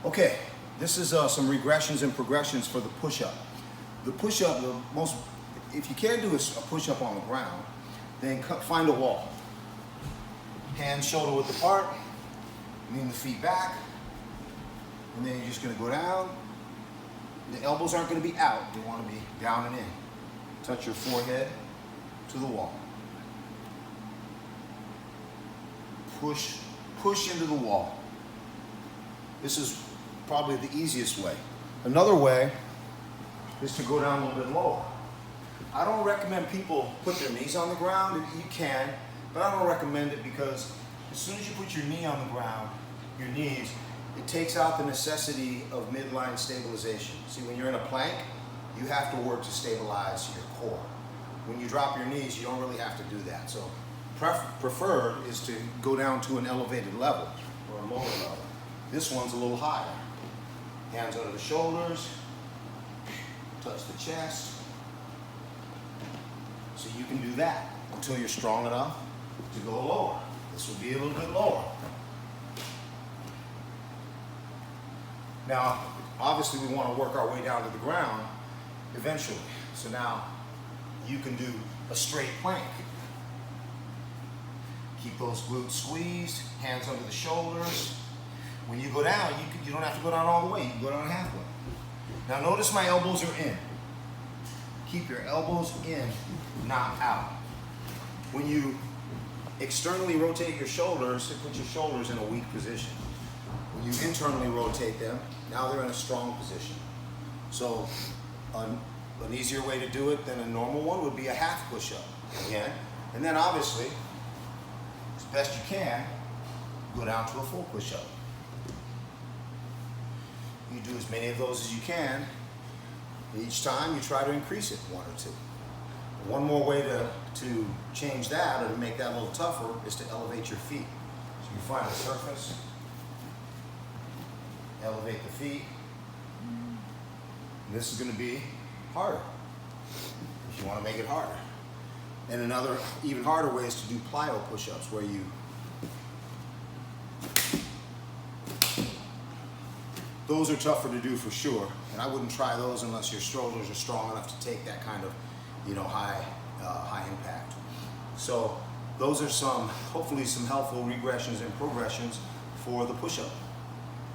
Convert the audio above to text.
Okay, this is some regressions and progressions for the push-up. The push-up, if you can't do a push-up on the ground, then find a wall. Hands shoulder width apart, lean the feet back, and then you're just gonna go down. The elbows aren't gonna be out, they wanna be down and in. Touch your forehead to the wall. Push into the wall. This is probably the easiest way. Another way is to go down a little bit lower. I don't recommend people put their knees on the ground. You can, but I don't recommend it because as soon as you put your knee on the ground, your knees, it takes out the necessity of midline stabilization. See, when you're in a plank, you have to work to stabilize your core. When you drop your knees, you don't really have to do that. So preferred is to go down to an elevated level or a lower level. This one's a little higher. Hands under the shoulders, touch the chest. So you can do that until you're strong enough to go lower. This will be a little bit lower. Now, obviously we want to work our way down to the ground eventually. So now you can do a straight plank. Keep those glutes squeezed, hands under the shoulders. When you go down, you don't have to go down all the way, you can go down halfway. Now notice my elbows are in. Keep your elbows in, not out. When you externally rotate your shoulders, put your shoulders in a weak position. When you internally rotate them, now they're in a strong position. So an easier way to do it than a normal one would be a half push-up again. And then obviously, as best you can, go down to a full push-up. You do as many of those as you can. Each time you try to increase it, one or two. One more way to change that or to make that a little tougher is to elevate your feet. So you find a surface, elevate the feet. And this is going to be harder if you want to make it harder. And another even harder way is to do plyo push-ups where you those are tougher to do for sure, and I wouldn't try those unless your shoulders are strong enough to take that kind of, high impact. So those are hopefully some helpful regressions and progressions for the push-up.